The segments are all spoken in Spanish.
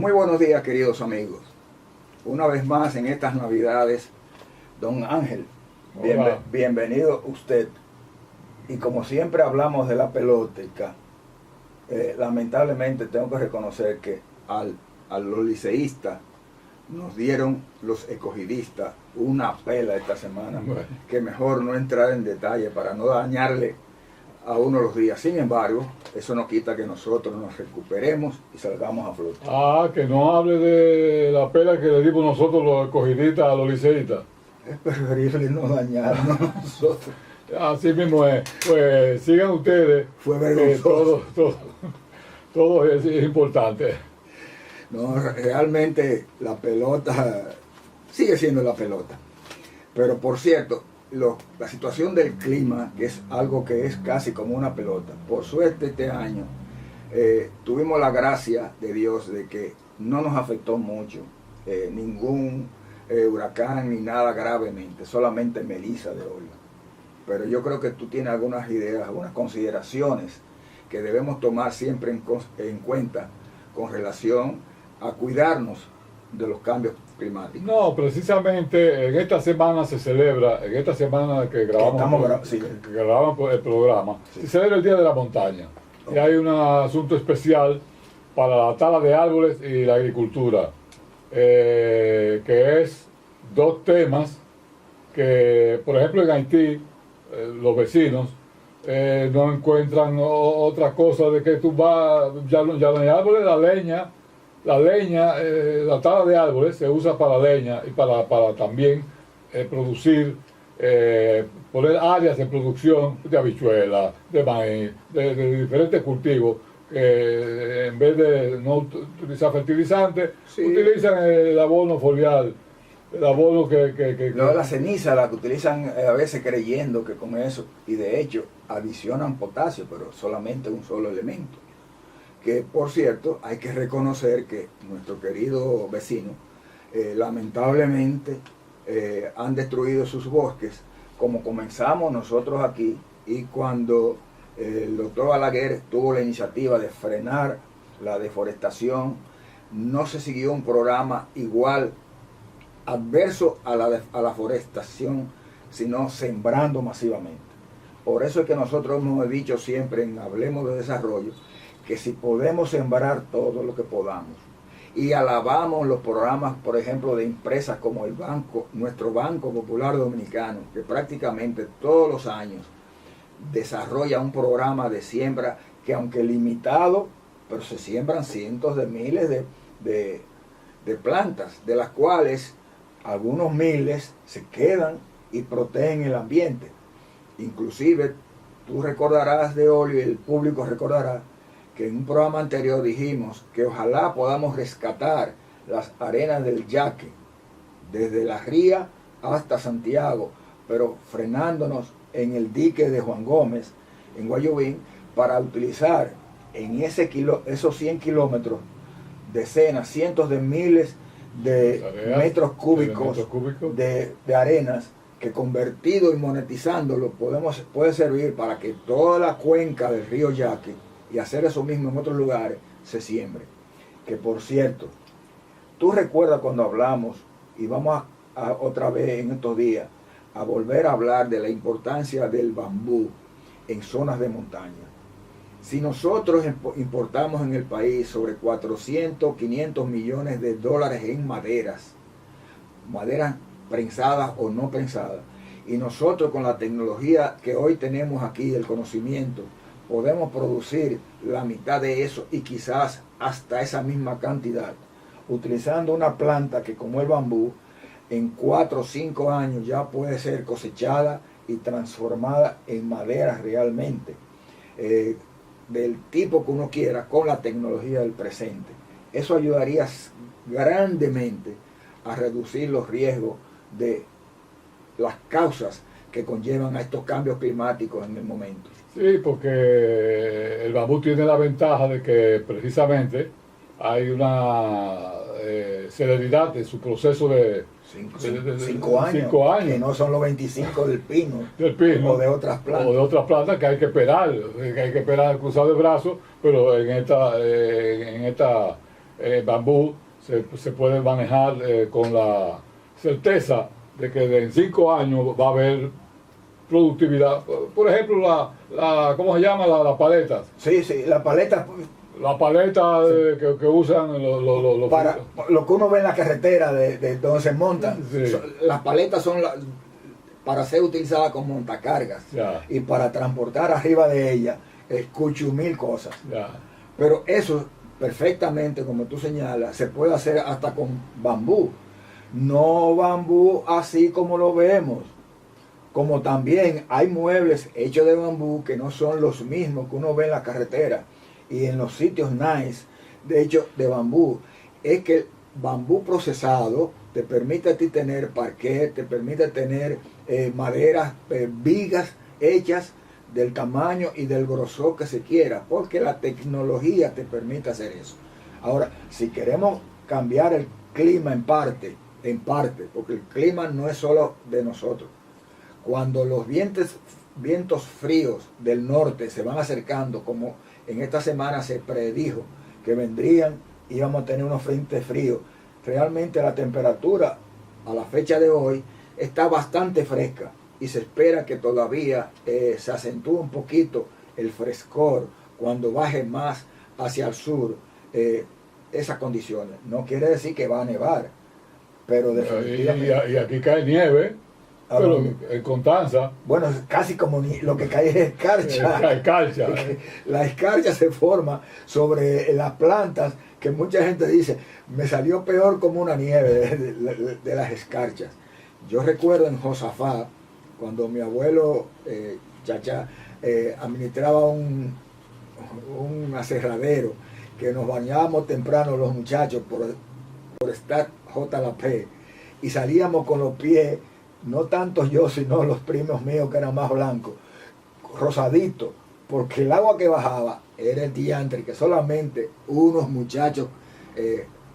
Muy buenos días, queridos amigos. Una vez más en estas Navidades, don Ángel, bienvenido usted. Y como siempre hablamos de la pelótica, lamentablemente tengo que reconocer que a los liceístas nos dieron los escogidistas una pela esta semana, que mejor no entrar en detalle para no dañarle a uno los días. Sin embargo, eso no quita que nosotros nos recuperemos y salgamos a flote. Que no hable de la pela que le dimos nosotros los escogidistas a los liceístas. Es preferible no dañarnos nosotros. Así mismo es. Pues sigan ustedes. Fue vergonzoso. Todo es importante. No, realmente la pelota sigue siendo la pelota. Pero por cierto, la situación del clima, que es algo que es casi como una pelota, por suerte este año tuvimos la gracia de Dios de que no nos afectó mucho ningún huracán ni nada gravemente, solamente Melissa de hoy. Pero yo creo que tú tienes algunas ideas, algunas consideraciones que debemos tomar siempre en cuenta con relación a cuidarnos de los cambios climáticos. No, precisamente en esta semana se celebra, en esta semana que grabamos el programa, se celebra el Día de la Montaña. Y hay un asunto especial para la tala de árboles y la agricultura, que es dos temas que, por ejemplo, en Haití, los vecinos no encuentran otra cosa de que tú vas, ya no hay árboles, la tala de árboles se usa para leña y para también producir, poner áreas de producción de habichuela, de maíz, de diferentes cultivos. En vez de no utilizar fertilizantes, utilizan el abono foliar, el abono la ceniza, la que utilizan a veces creyendo que con eso, y de hecho adicionan potasio, pero solamente un solo elemento. Que por cierto hay que reconocer que nuestro querido vecino lamentablemente han destruido sus bosques, como comenzamos nosotros aquí, y cuando el doctor Balaguer tuvo la iniciativa de frenar la deforestación, no se siguió un programa igual adverso a la forestación, sino sembrando masivamente. Por eso es que nosotros hemos dicho siempre en Hablemos de Desarrollo que si podemos sembrar todo lo que podamos, y alabamos los programas, por ejemplo, de empresas como el banco, nuestro Banco Popular Dominicano, que prácticamente todos los años desarrolla un programa de siembra que, aunque limitado, pero se siembran cientos de miles de plantas, de las cuales algunos miles se quedan y protegen el ambiente. Inclusive, tú recordarás de Olio, y el público recordará, que en un programa anterior dijimos que ojalá podamos rescatar las arenas del Yaque, desde La Ría hasta Santiago, pero frenándonos en el dique de Juan Gómez, en Guayubín, para utilizar en esos 100 kilómetros decenas, cientos de miles de metros cúbicos de arenas, que convertido y monetizándolo puede servir para que toda la cuenca del río Yaque, y hacer eso mismo en otros lugares, se siembre. Que por cierto, tú recuerdas cuando hablamos, y vamos a otra vez en estos días a volver a hablar de la importancia del bambú en zonas de montaña. Si nosotros importamos en el país sobre 400, 500 millones de dólares en maderas prensadas o no prensadas, y nosotros con la tecnología que hoy tenemos aquí, el conocimiento, podemos producir la mitad de eso y quizás hasta esa misma cantidad, utilizando una planta que, como el bambú, en 4 o 5 años ya puede ser cosechada y transformada en madera realmente, del tipo que uno quiera, con la tecnología del presente. Eso ayudaría grandemente a reducir los riesgos de las causas que conllevan a estos cambios climáticos en el momento. Sí, porque el bambú tiene la ventaja de que precisamente hay una celeridad de su proceso de 5 años, que no son los 25 del pino o de otras plantas. O de otras plantas que hay que esperar el cruzado de brazos, pero en esta bambú se puede manejar con la certeza de que en 5 años va a haber productividad. Por ejemplo, ¿cómo se llama? La paleta. Sí, la paleta. La paleta que usan para lo que uno ve en la carretera de donde se montan. Sí. Las paletas son para ser utilizadas como montacargas y para transportar arriba de ellas mil cosas. Pero eso perfectamente, como tú señalas, se puede hacer hasta con bambú. No bambú así como lo vemos. Como también hay muebles hechos de bambú que no son los mismos que uno ve en la carretera y en los sitios nice, de hecho, de bambú. Es que el bambú procesado te permite a ti tener parquet, te permite tener maderas, vigas hechas del tamaño y del grosor que se quiera, porque la tecnología te permite hacer eso. Ahora, si queremos cambiar el clima en parte, porque el clima no es solo de nosotros. Cuando los vientos fríos del norte se van acercando, como en esta semana se predijo que íbamos a tener unos frentes fríos, realmente la temperatura a la fecha de hoy está bastante fresca y se espera que todavía se acentúe un poquito el frescor cuando baje más hacia el sur esas condiciones. No quiere decir que va a nevar, pero definitivamente... Y aquí cae nieve, pero en Constanza... Bueno, casi como lo que cae es escarcha. Escarcha. La escarcha se forma sobre las plantas, que mucha gente dice, me salió peor como una nieve de las escarchas. Yo recuerdo en Josafat, cuando mi abuelo Chachá administraba un aserradero, que nos bañábamos temprano los muchachos por estar JLP, y salíamos con los pies, no tanto yo, sino los primos míos que eran más blancos, rosaditos, porque el agua que bajaba era el diantre, que solamente unos muchachos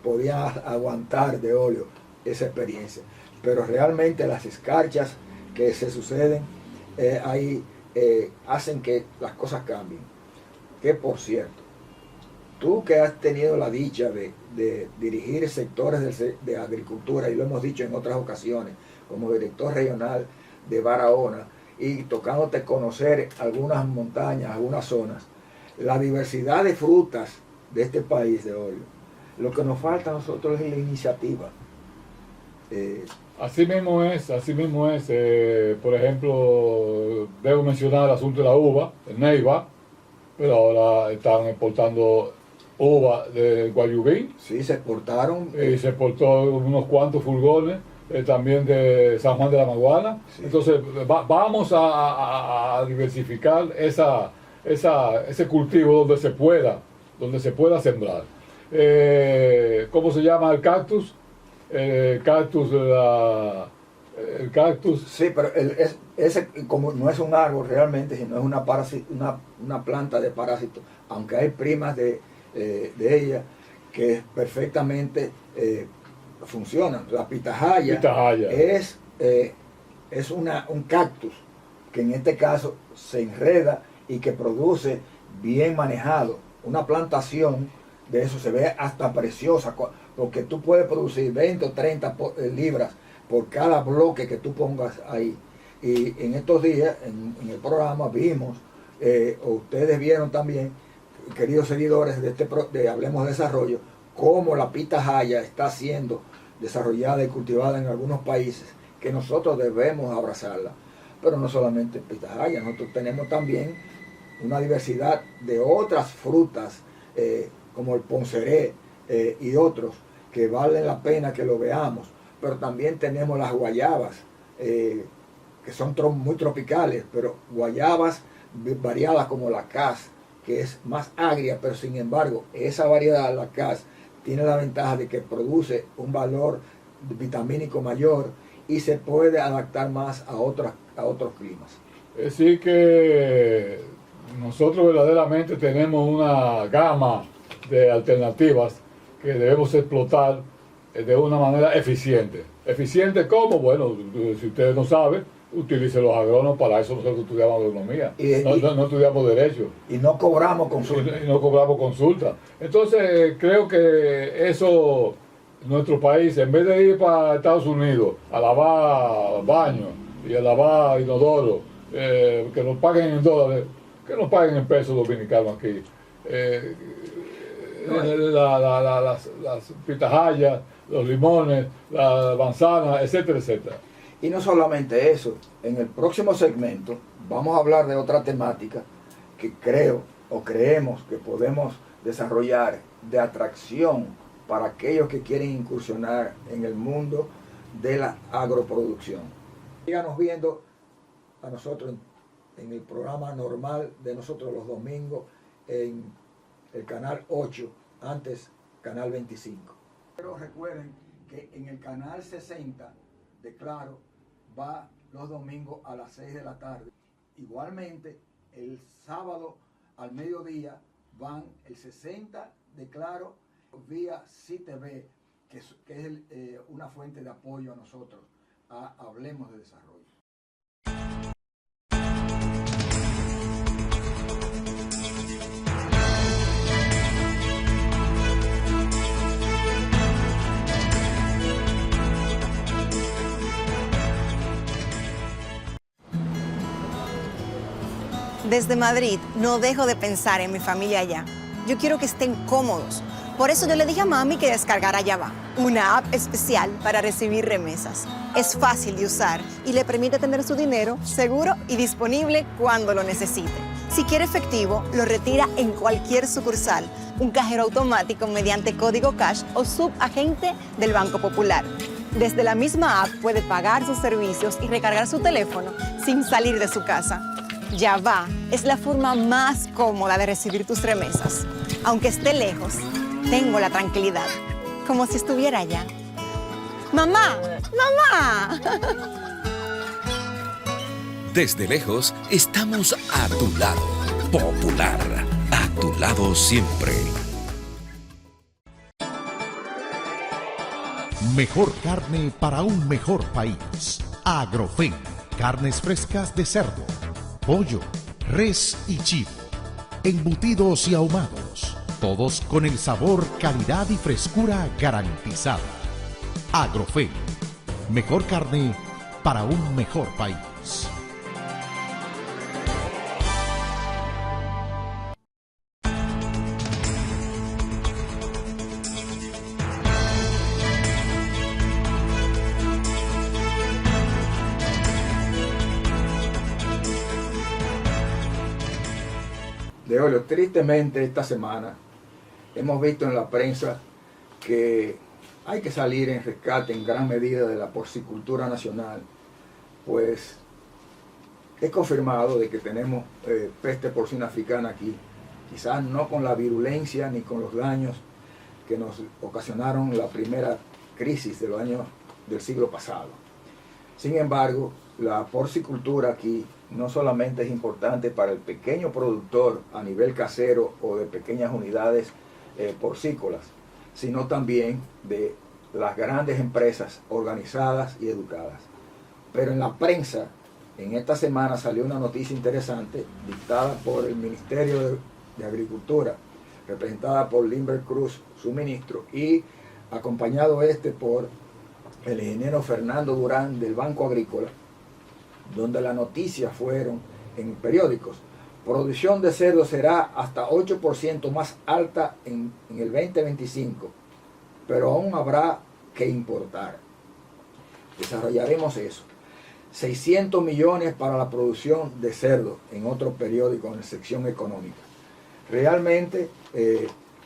podían aguantar de óleo esa experiencia. Pero realmente las escarchas que se suceden ahí hacen que las cosas cambien. Que por cierto, tú que has tenido la dicha de dirigir sectores de agricultura, y lo hemos dicho en otras ocasiones, como director regional de Barahona, y tocándote conocer algunas montañas, algunas zonas, la diversidad de frutas de este país de hoy, lo que nos falta a nosotros es la iniciativa. Así mismo es. Por ejemplo, debo mencionar el asunto de la uva, en Neiva, pero ahora están exportando uva de Guayubín. Sí, se exportaron. Y se exportó unos cuantos furgones, también de San Juan de la Maguana. Sí. Entonces, vamos a diversificar ese cultivo donde se pueda sembrar. ¿Cómo se llama el cactus? El cactus. Sí, pero ese como no es un árbol realmente, sino es una planta de parásito, aunque hay primas de ella que perfectamente funcionan. La pitahaya. Es un cactus que en este caso se enreda y que produce bien manejado. Una plantación de eso se ve hasta preciosa, porque tú puedes producir 20 o 30 libras por cada bloque que tú pongas ahí. Y en estos días, en el programa, vimos, o ustedes vieron también, queridos seguidores de Hablemos de Desarrollo, cómo la pitahaya está siendo desarrollada y cultivada en algunos países, que nosotros debemos abrazarla. Pero no solamente pitahaya, nosotros tenemos también una diversidad de otras frutas, como el ponceré y otros, que valen la pena que lo veamos. Pero también tenemos las guayabas, que son muy tropicales, pero guayabas variadas como la Cas, que es más agria, pero sin embargo, esa variedad, la Cas, tiene la ventaja de que produce un valor vitamínico mayor y se puede adaptar más a otros climas. Es decir que nosotros verdaderamente tenemos una gama de alternativas que debemos explotar de una manera eficiente. ¿Eficiente cómo? Bueno, si ustedes no saben, utilicen los agrónomos. Para eso nosotros estudiamos agronomía, no estudiamos derecho. Y no cobramos consulta. Y no cobramos consulta. Entonces creo que eso, nuestro país, en vez de ir para Estados Unidos a lavar baños y a lavar inodoro, que nos paguen en dólares, que nos paguen en pesos dominicanos aquí. Las pitahayas, los limones, las manzanas, etcétera, etcétera. Y no solamente eso, en el próximo segmento vamos a hablar de otra temática que creo o creemos que podemos desarrollar de atracción para aquellos que quieren incursionar en el mundo de la agroproducción. Síganos viendo a nosotros en el programa normal de nosotros los domingos en el canal 8, antes canal 25. Pero recuerden que en el canal 60 de Claro va los domingos a las 6 de la tarde. Igualmente, el sábado al mediodía van el 60 de Claro vía CTV, que es una fuente de apoyo a nosotros, a Hablemos de Desarrollo. Desde Madrid no dejo de pensar en mi familia allá. Yo quiero que estén cómodos. Por eso yo le dije a mami que descargara Yava, una app especial para recibir remesas. Es fácil de usar y le permite tener su dinero seguro y disponible cuando lo necesite. Si quiere efectivo, lo retira en cualquier sucursal, un cajero automático mediante código cash o subagente del Banco Popular. Desde la misma app puede pagar sus servicios y recargar su teléfono sin salir de su casa. Yava es la forma más cómoda de recibir tus remesas. Aunque esté lejos, tengo la tranquilidad, como si estuviera allá. ¡Mamá! ¡Mamá! Desde lejos, estamos a tu lado. Popular, a tu lado siempre. Mejor carne para un mejor país. Agrofen, carnes frescas de cerdo, pollo, res y chivo, embutidos y ahumados, todos con el sabor, calidad y frescura garantizada. Agrofen, mejor carne para un mejor país. Leolio, tristemente esta semana hemos visto en la prensa que hay que salir en rescate en gran medida de la porcicultura nacional, pues es confirmado de que tenemos peste porcina africana aquí, quizás no con la virulencia ni con los daños que nos ocasionaron la primera crisis de los años del siglo pasado. Sin embargo, la porcicultura aquí no solamente es importante para el pequeño productor a nivel casero o de pequeñas unidades porcícolas, sino también de las grandes empresas organizadas y educadas. Pero en la prensa, en esta semana salió una noticia interesante dictada por el Ministerio de Agricultura, representada por Limber Cruz, su ministro, y acompañado por el ingeniero Fernando Durán del Banco Agrícola, donde las noticias fueron en periódicos. Producción de cerdo será hasta 8% más alta en el 2025, pero aún habrá que importar. Desarrollaremos eso. 600 millones para la producción de cerdo en otro periódico en la sección económica. Realmente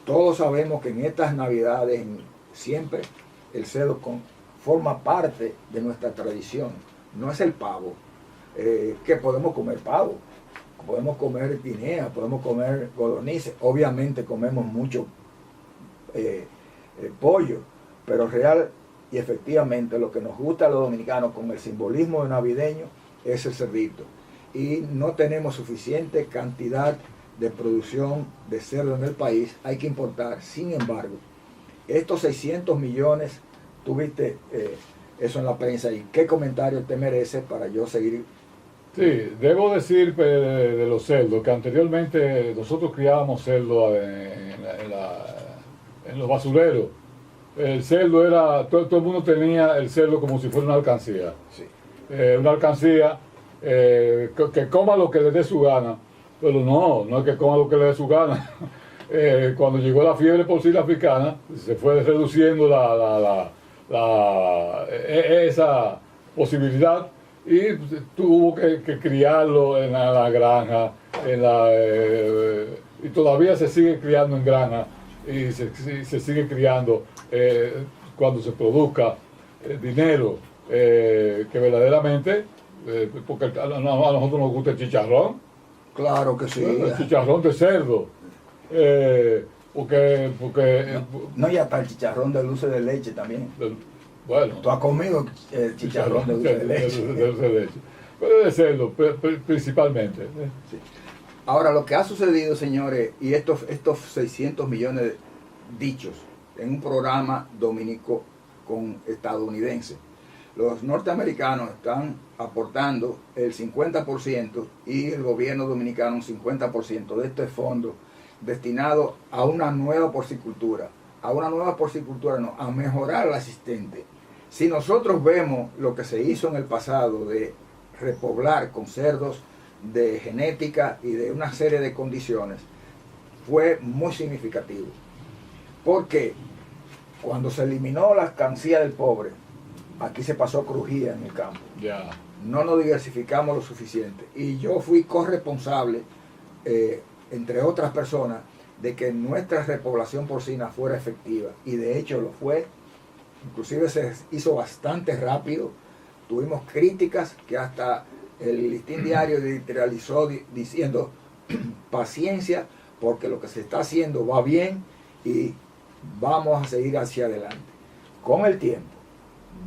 todos sabemos que en estas navidades siempre el cerdo forma parte de nuestra tradición. No es el pavo, que podemos comer pavo, podemos comer guinea, podemos comer codornices, obviamente comemos mucho pollo, pero real y efectivamente lo que nos gusta a los dominicanos con el simbolismo navideño es el cerdito. Y no tenemos suficiente cantidad de producción de cerdo en el país, hay que importar. Sin embargo, estos 600 millones, tuviste eso en la prensa y qué comentario te merece para yo seguir. Sí, debo decir de los cerdos, que anteriormente nosotros criábamos cerdos en los basureros. El cerdo era, todo el mundo tenía el cerdo como si fuera una alcancía. Sí. Una alcancía que coma lo que le dé su gana, pero no es que coma lo que le dé su gana. Cuando llegó la fiebre porcina africana, se fue reduciendo esa posibilidad y tuvo que criarlo en la granja, y todavía se sigue criando en granja y se sigue criando cuando se produzca dinero que verdaderamente, porque a nosotros nos gusta el chicharrón. Claro que sí. El chicharrón de cerdo. Porque no, ya está el chicharrón de dulce de leche también. Bueno, tú has comido chicharrón de dulce de leche. De dulce de leche. Pero de cerdo, principalmente. Sí. Ahora, lo que ha sucedido, señores, y estos 600 millones dichos en un programa dominico con estadounidense, los norteamericanos están aportando el 50% y el gobierno dominicano un 50% de este fondo destinado a una nueva porcicultura. No, a mejorar la existente. Si nosotros vemos lo que se hizo en el pasado de repoblar con cerdos de genética y de una serie de condiciones, fue muy significativo. Porque cuando se eliminó la alcancía del pobre, aquí se pasó crujía en el campo. Yeah. No nos diversificamos lo suficiente. Y yo fui corresponsable, entre otras personas, de que nuestra repoblación porcina fuera efectiva. Y de hecho lo fue. Inclusive se hizo bastante rápido. Tuvimos críticas que hasta el Listín Diario editorializó diciendo paciencia, porque lo que se está haciendo va bien y vamos a seguir hacia adelante. Con el tiempo,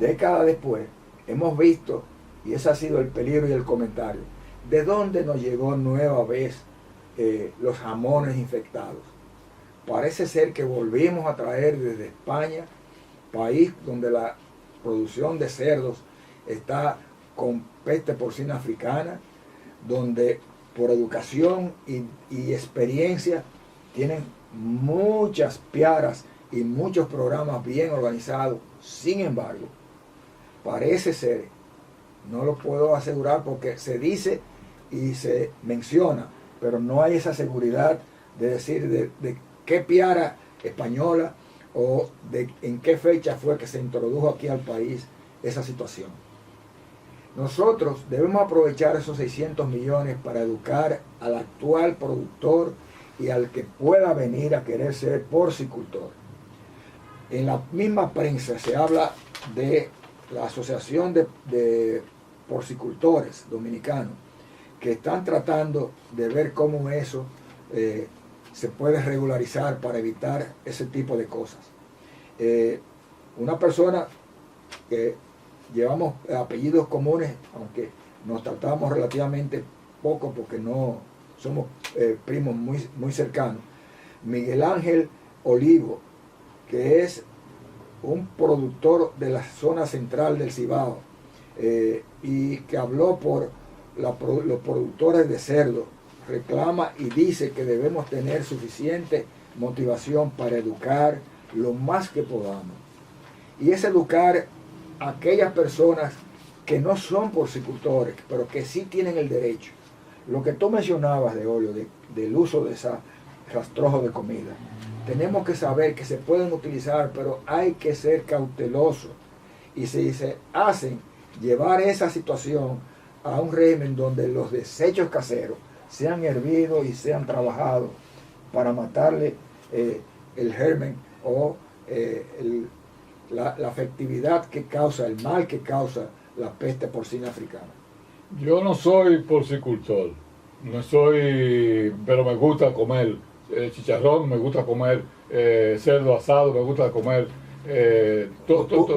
décadas después, hemos visto, y ese ha sido el peligro y el comentario, de dónde nos llegó nueva vez los jamones infectados. Parece ser que volvimos a traer desde España, país donde la producción de cerdos está con peste porcina africana, donde por educación y experiencia tienen muchas piaras y muchos programas bien organizados. Sin embargo, parece ser, no lo puedo asegurar porque se dice y se menciona, pero no hay esa seguridad de decir de qué piara española o de en qué fecha fue que se introdujo aquí al país esa situación. Nosotros debemos aprovechar esos 600 millones para educar al actual productor y al que pueda venir a querer ser porcicultor. En la misma prensa se habla de la Asociación de Porcicultores Dominicanos, que están tratando de ver cómo eso se puede regularizar para evitar ese tipo de cosas. Una persona que llevamos apellidos comunes, aunque nos tratamos relativamente poco porque no somos primos muy cercanos, Miguel Ángel Olivo, que es un productor de la zona central del Cibao, y que habló por los productores de cerdo, reclama y dice que debemos tener suficiente motivación para educar lo más que podamos. Y es educar a aquellas personas que no son porcicultores, pero que sí tienen el derecho. Lo que tú mencionabas, de Olio, del uso de esa rastrojo de comida, tenemos que saber que se pueden utilizar, pero hay que ser cautelosos. Y si se hacen llevar esa situación a un régimen donde los desechos caseros sean hervidos y sean trabajados para matarle el germen o la afectividad que causa, el mal que causa la peste porcina africana. Yo no soy porcicultor, pero me gusta comer chicharrón, me gusta comer cerdo asado, me gusta comer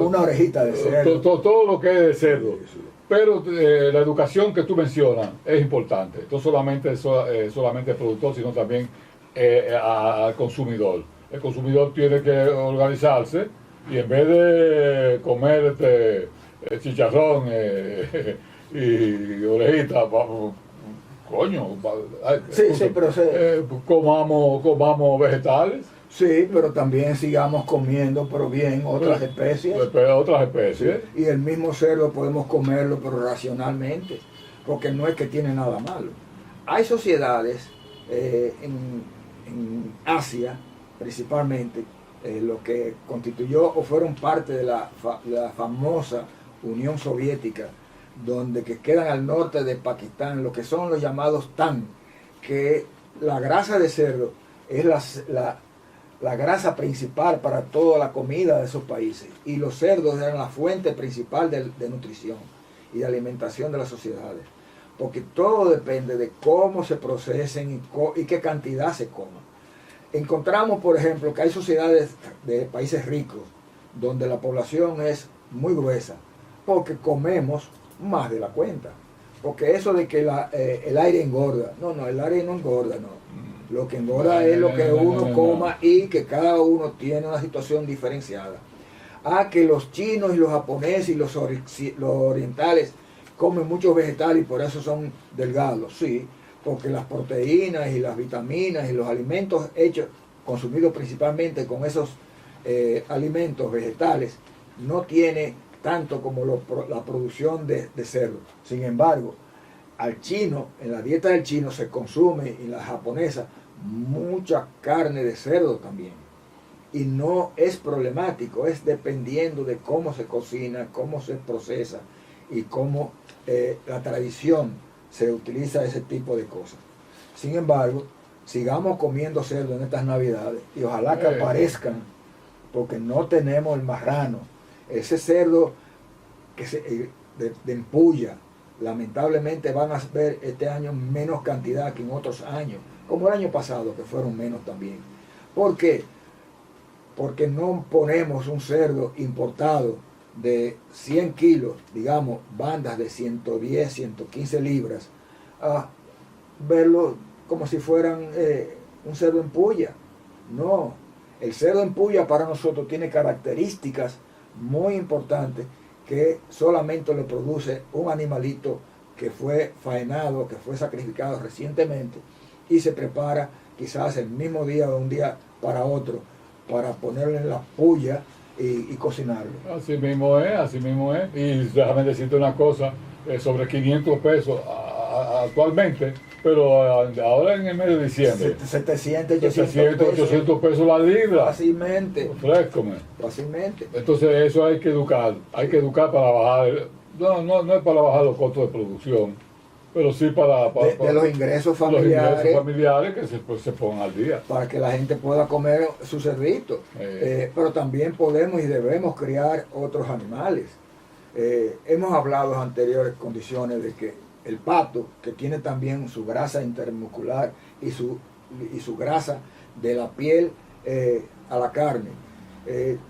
una orejita de cerdo. Todo lo que es de cerdo. Sí, sí. Pero la educación que tú mencionas es importante, no solamente el productor, sino también al consumidor. El consumidor tiene que organizarse y en vez de comer chicharrón y orejita, coño, sí, pero comamos vegetales. Sí, pero también sigamos comiendo, pero bien, otras especies. Otras especies. Sí, y el mismo cerdo podemos comerlo, pero racionalmente, porque no es que tiene nada malo. Hay sociedades en Asia, principalmente, lo que constituyó o fueron parte de la famosa Unión Soviética, donde que quedan al norte de Pakistán, lo que son los llamados TAN, que la grasa de cerdo es la grasa principal para toda la comida de esos países, y los cerdos eran la fuente principal de nutrición y de alimentación de las sociedades, porque todo depende de cómo se procesen y qué cantidad se coma. Encontramos, por ejemplo, que hay sociedades de países ricos donde la población es muy gruesa, porque comemos más de la cuenta, porque eso de que el aire engorda, no, el aire no engorda, no. Lo que engorda es lo que uno coma, y que cada uno tiene una situación diferenciada. Que los chinos y los japoneses y los orientales comen muchos vegetales y por eso son delgados, sí, porque las proteínas y las vitaminas y los alimentos consumidos principalmente con esos alimentos vegetales, no tiene tanto como la producción de cerdo. Sin embargo, al chino, en la dieta del chino se consume, y la japonesa, mucha carne de cerdo también. Y no es problemático, es dependiendo de cómo se cocina, cómo se procesa y cómo la tradición se utiliza ese tipo de cosas. Sin embargo, sigamos comiendo cerdo en estas navidades, y ojalá que aparezcan, porque no tenemos el marrano, ese cerdo que de empulla. Lamentablemente van a ver este año menos cantidad que en otros años, como el año pasado, que fueron menos también. ¿Por qué? Porque no ponemos un cerdo importado de 100 kilos, digamos, bandas de 110, 115 libras, a verlo como si fueran un cerdo en puya. No, el cerdo en puya para nosotros tiene características muy importantes que solamente lo produce un animalito que fue faenado, que fue sacrificado recientemente, y se prepara quizás el mismo día, de un día para otro, para ponerlo en la puya y cocinarlo. Así mismo es. Y déjame decirte una cosa, sobre 500 pesos actualmente, pero ahora en el mes de diciembre. 700, 800 pesos la libra. Fácilmente. Fácilmente. Entonces eso hay que educar para bajar, no es para bajar los costos de producción, pero sí para de los ingresos familiares. Los ingresos familiares que se pongan al día. Para que la gente pueda comer su cerdito. Pero también podemos y debemos criar otros animales. Hemos hablado en anteriores condiciones de que el pato, que tiene también su grasa intermuscular y su grasa de la piel a la carne,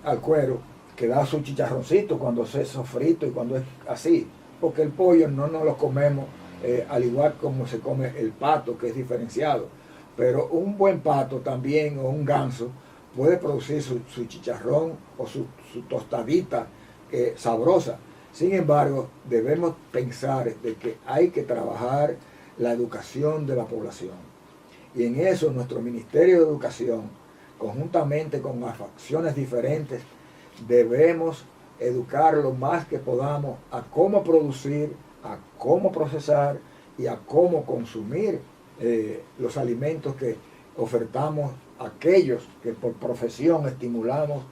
al cuero, que da su chicharroncito cuando se es sofrito y cuando es así, porque el pollo no nos lo comemos al igual como se come el pato, que es diferenciado, pero un buen pato también, o un ganso, puede producir su chicharrón o su tostadita sabrosa. Sin embargo, debemos pensar de que hay que trabajar la educación de la población. Y en eso nuestro Ministerio de Educación, conjuntamente con las facciones diferentes, debemos educar lo más que podamos a cómo producir, a cómo procesar y a cómo consumir los alimentos que ofertamos a aquellos que por profesión estimulamos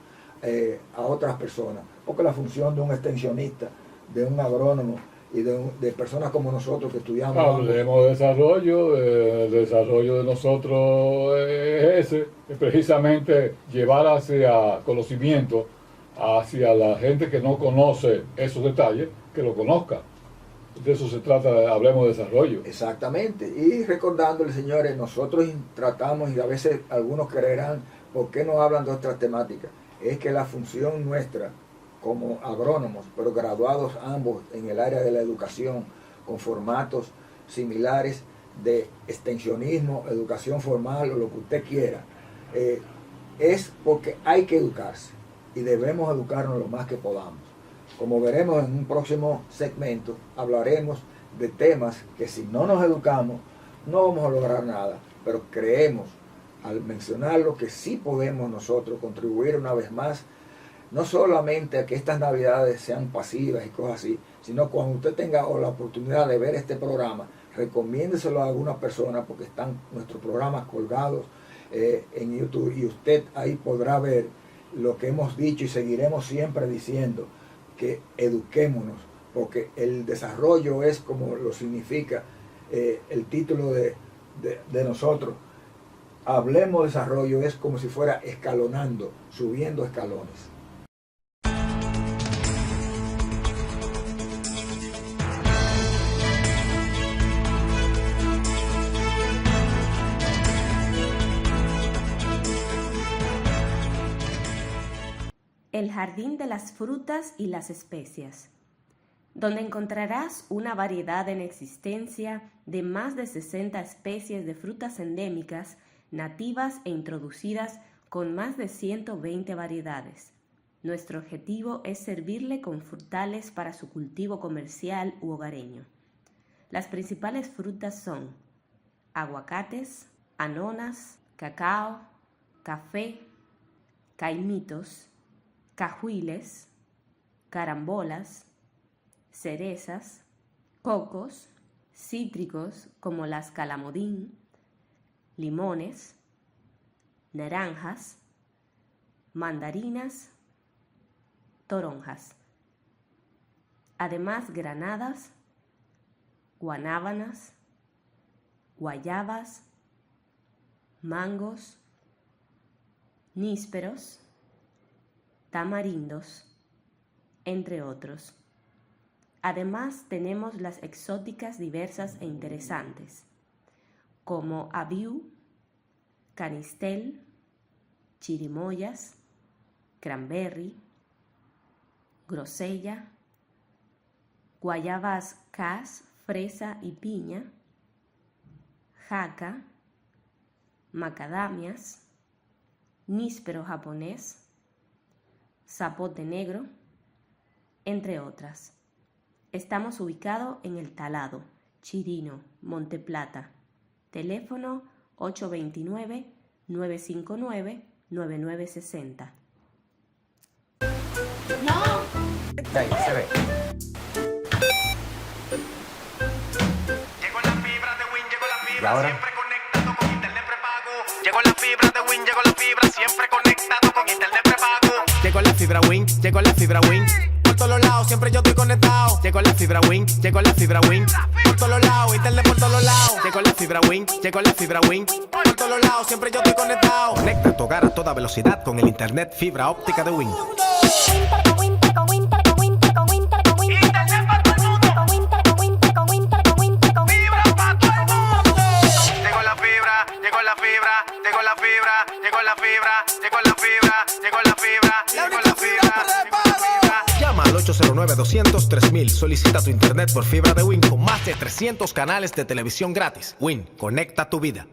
a otras personas. Porque la función de un extensionista, de un agrónomo y de personas como nosotros que estudiamos. Hablemos de desarrollo, el desarrollo de nosotros es precisamente llevar hacia conocimiento, hacia la gente que no conoce esos detalles, que lo conozca. De eso se trata, hablemos de desarrollo. Exactamente, y recordándole, señores, nosotros tratamos, y a veces algunos creerán, ¿por qué no hablan de otras temáticas? Es que la función nuestra, como agrónomos, pero graduados ambos en el área de la educación, con formatos similares de extensionismo, educación formal o lo que usted quiera, es porque hay que educarse y debemos educarnos lo más que podamos. como veremos en un próximo segmento, hablaremos de temas que si no nos educamos no vamos a lograr nada, pero creemos al mencionarlo que sí podemos nosotros contribuir una vez más, no solamente a que estas navidades sean pasivas y cosas así, sino cuando usted tenga la oportunidad de ver este programa, recomiéndeselo a alguna persona porque están nuestros programas colgados en YouTube y usted ahí podrá ver lo que hemos dicho y seguiremos siempre diciendo, que eduquémonos, porque el desarrollo es como lo significa el título de nosotros. Hablemos de desarrollo, es como si fuera escalonando, subiendo escalones. El jardín de las frutas y las especias, donde encontrarás una variedad en existencia de más de 60 especies de frutas endémicas, nativas e introducidas con más de 120 variedades. Nuestro objetivo es servirle con frutales para su cultivo comercial u hogareño. Las principales frutas son aguacates, anonas, cacao, café, caimitos, cajuiles, carambolas, cerezas, cocos, cítricos como las calamodín, limones, naranjas, mandarinas, toronjas. Además, granadas, guanábanas, guayabas, mangos, nísperos, tamarindos, entre otros. Además, tenemos las exóticas diversas e interesantes, como abiú, canistel, chirimoyas, cranberry, grosella, guayabas cas, fresa y piña, jaca, macadamias, níspero japonés, zapote negro, entre otras. Estamos ubicados en El Talado, Chirino, Monte Plata. Teléfono 829-959-9960. No. Ahí se ve. Llegó la fibra de Win, llegó la ¿Y fibra, ahora? siempre conectado con internet prepago. Llegó la fibra de Win, llegó la fibra, siempre conectado con internet prepago. Llegó la fibra Win, llegó la fibra Win. Por todos lados, siempre yo estoy conectado. Llegó la fibra Win, llegó la fibra Win. Por todos lados, internet por todos lados. Llegó la fibra Win, llegó la fibra Win. Por todos lados, siempre yo estoy conectado. Conecta tu hogar a toda velocidad con el internet fibra óptica de Win. Llegó la fibra, llegó la fibra, llegó la fibra, llegó la fibra, llegó la fibra, llegó la fibra. Llama al 809-200-3000. Solicita tu internet por fibra de Win con más de 300 canales de televisión gratis. Win, conecta tu vida.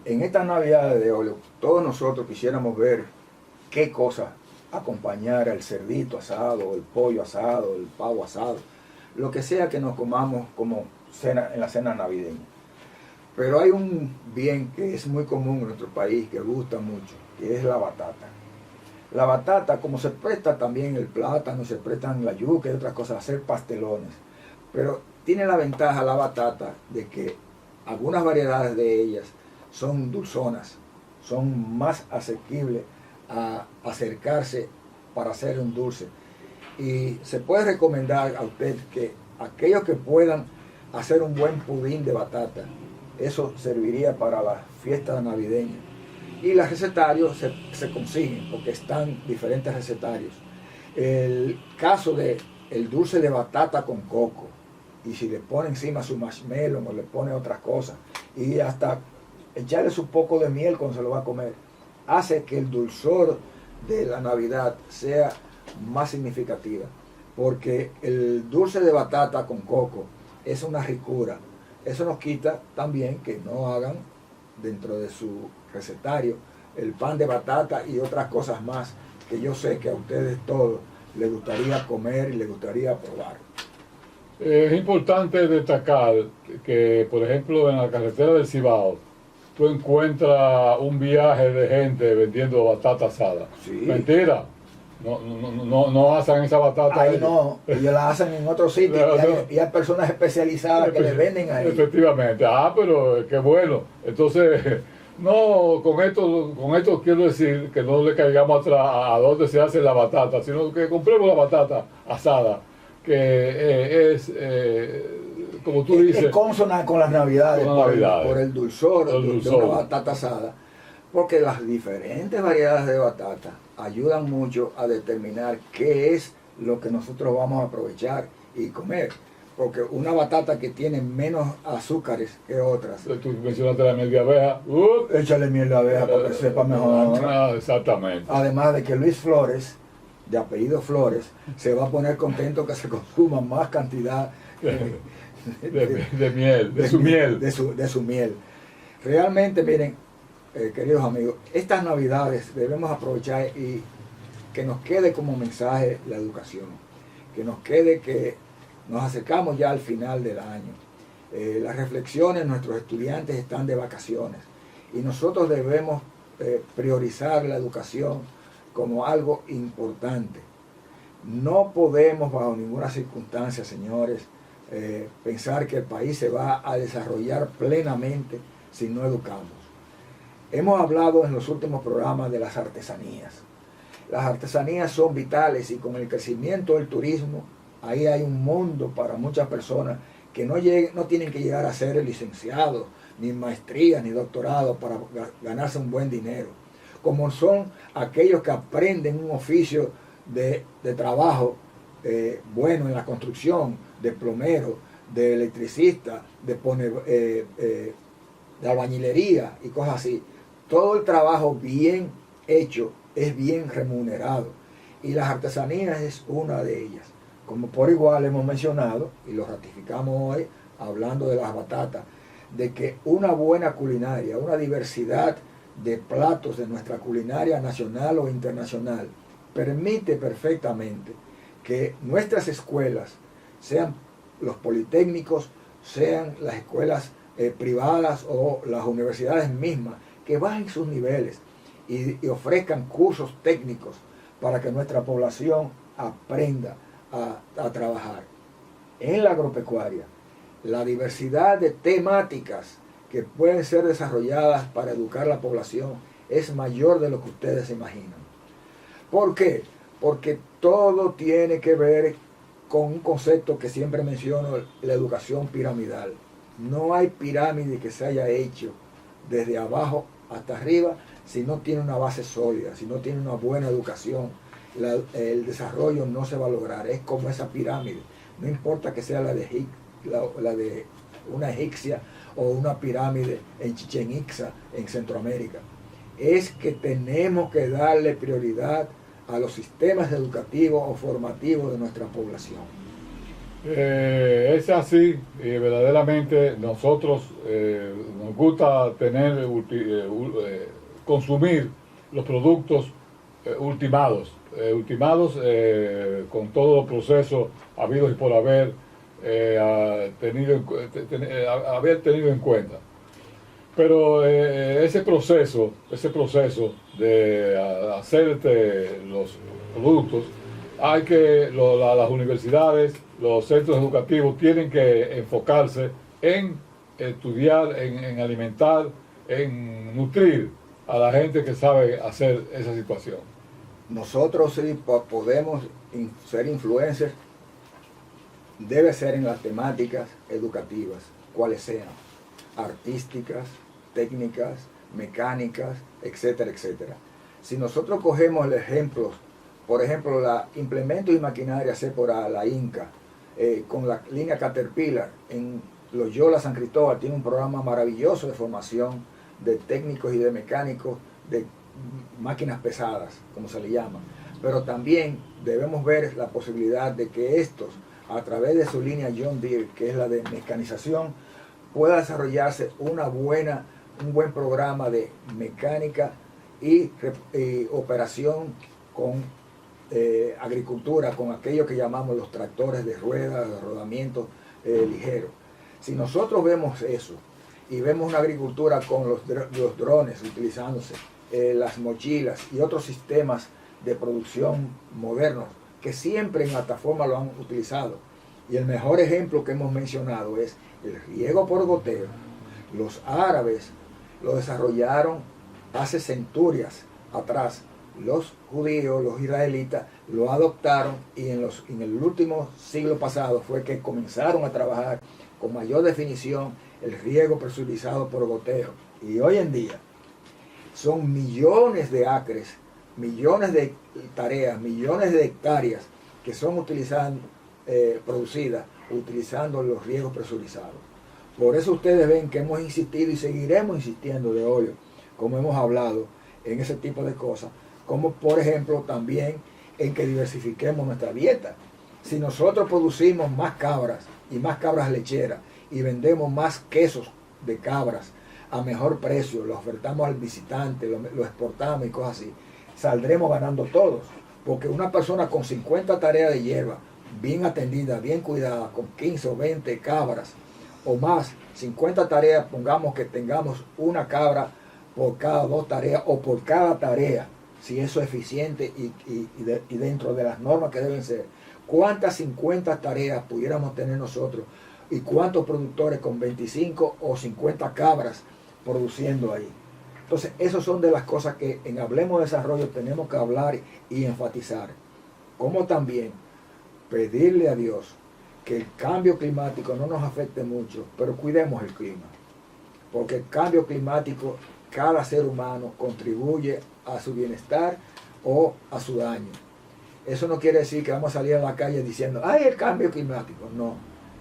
En estas navidades de hoy, todos nosotros quisiéramos ver qué cosa acompañar al cerdito asado, el pollo asado, el pavo asado, lo que sea que nos comamos como cena en la cena navideña. Pero hay un bien que es muy común en nuestro país, que gusta mucho, que es la batata. La batata, como se presta también el plátano, se prestan la yuca y otras cosas, hacer pastelones. Pero tiene la ventaja la batata de que algunas variedades de ellas son dulzonas, son más asequibles a acercarse para hacer un dulce. Y se puede recomendar a usted que aquellos que puedan hacer un buen pudín de batata, eso serviría para las fiestas navideñas. Y los recetarios se consiguen, porque están diferentes recetarios. El caso de el dulce de batata con coco, y si le pone encima su marshmallow o le pone otras cosas, y hasta echarle su poco de miel cuando se lo va a comer, hace que el dulzor de la Navidad sea más significativa, porque el dulce de batata con coco es una ricura. Eso nos quita también que no hagan dentro de su recetario el pan de batata y otras cosas más que yo sé que a ustedes todos les gustaría comer y les gustaría probar. Es importante destacar que, por ejemplo, en la carretera del Cibao, tú encuentras un viaje de gente vendiendo batata asada. Sí. Mentira. No hacen esa batata. Ahí no, ellos la hacen en otro sitio y hay personas especializadas que les venden ahí. Efectivamente. Pero qué bueno. Entonces, no, con esto quiero decir que no le caigamos atrás a dónde se hace la batata, sino que compremos la batata asada, que es, como tú dices, es consona con las navidades, por el dulzor de una batata asada, porque las diferentes variedades de batata ayudan mucho a determinar qué es lo que nosotros vamos a aprovechar y comer. Porque una batata que tiene menos azúcares que otras. Tú mencionaste la miel de abeja. Échale miel de abeja para que sepa mejor. Exactamente. Además de que Luis Flores, de apellido Flores, se va a poner contento que se consuma más cantidad de miel, de su miel. Realmente, miren, queridos amigos, estas navidades debemos aprovechar y que nos quede como mensaje la educación, que nos quede que nos acercamos ya al final del año. Las reflexiones, nuestros estudiantes están de vacaciones y nosotros debemos priorizar la educación como algo importante. No podemos bajo ninguna circunstancia, señores, pensar que el país se va a desarrollar plenamente si no educamos. Hemos hablado en los últimos programas de las artesanías. Las artesanías son vitales y con el crecimiento del turismo, ahí hay un mundo para muchas personas que no tienen que llegar a ser licenciados, ni maestría, ni doctorado para ganarse un buen dinero. Como son aquellos que aprenden un oficio de trabajo bueno en la construcción, de plomero, de electricista, de albañilería y cosas así. Todo el trabajo bien hecho es bien remunerado y las artesanías es una de ellas. Como por igual hemos mencionado, y lo ratificamos hoy, hablando de las batatas, de que una buena culinaria, una diversidad de platos de nuestra culinaria nacional o internacional, permite perfectamente que nuestras escuelas, sean los politécnicos, sean las escuelas privadas o las universidades mismas, que bajen sus niveles y ofrezcan cursos técnicos para que nuestra población aprenda a trabajar. En la agropecuaria, la diversidad de temáticas que pueden ser desarrolladas para educar a la población es mayor de lo que ustedes se imaginan. ¿Por qué? Porque todo tiene que ver con un concepto que siempre menciono, la educación piramidal. No hay pirámide que se haya hecho desde abajo hasta arriba si no tiene una base sólida, si no tiene una buena educación. El desarrollo no se va a lograr. Es como esa pirámide. No importa que sea la de una egipcia o una pirámide en Chichén Itzá en Centroamérica. Es que tenemos que darle prioridad a los sistemas educativos o formativos de nuestra población. Es así, y verdaderamente nosotros nos gusta consumir los productos ultimados con todo el proceso habido y por haber tenido en cuenta. Pero ese proceso de hacerte los productos, hay que las universidades, los centros educativos tienen que enfocarse en estudiar, en alimentar, en nutrir a la gente que sabe hacer esa situación. Nosotros sí podemos ser influencers, debe ser en las temáticas educativas, cuales sean, artísticas, técnicas, mecánicas, etcétera, etcétera. Si nosotros cogemos el ejemplo, por ejemplo, la implementos y maquinaria Cepora, la Inca, con la línea Caterpillar, en Loyola San Cristóbal tiene un programa maravilloso de formación de técnicos y de mecánicos de máquinas pesadas, como se le llama, pero también debemos ver la posibilidad de que estos, a través de su línea John Deere, que es la de mecanización, pueda desarrollarse un buen programa de mecánica y operación con agricultura, con aquello que llamamos los tractores de ruedas, de rodamiento ligero. Si nosotros vemos eso y vemos una agricultura con los drones utilizándose, las mochilas y otros sistemas de producción modernos que siempre en plataforma lo han utilizado, y el mejor ejemplo que hemos mencionado es el riego por goteo. Los árabes lo desarrollaron hace centurias atrás. Los judíos, los israelitas, lo adoptaron, y en el último siglo pasado fue que comenzaron a trabajar con mayor definición el riego presurizado por goteo. Y hoy en día son millones de acres, millones de tareas, millones de hectáreas que son producidas utilizando los riegos presurizados. Por eso ustedes ven que hemos insistido y seguiremos insistiendo de hoy, como hemos hablado, en ese tipo de cosas, como por ejemplo también en que diversifiquemos nuestra dieta. Si nosotros producimos más cabras y más cabras lecheras y vendemos más quesos de cabras a mejor precio, lo ofertamos al visitante, lo exportamos y cosas así, saldremos ganando todos. Porque una persona con 50 tareas de hierba, bien atendida, bien cuidada, con 15 o 20 cabras o más, 50 tareas, pongamos que tengamos una cabra por cada 2 tareas o por cada tarea, si eso es eficiente y dentro de las normas que deben ser. ¿Cuántas 50 tareas pudiéramos tener nosotros? ¿Y cuántos productores con 25 o 50 cabras produciendo ahí? Entonces, esas son de las cosas que en Hablemos de Desarrollo tenemos que hablar y enfatizar. Como también pedirle a Dios que el cambio climático no nos afecte mucho, pero cuidemos el clima. Porque el cambio climático, cada ser humano contribuye a su bienestar o a su daño. Eso no quiere decir que vamos a salir a la calle diciendo, ¡ay, el cambio climático! No,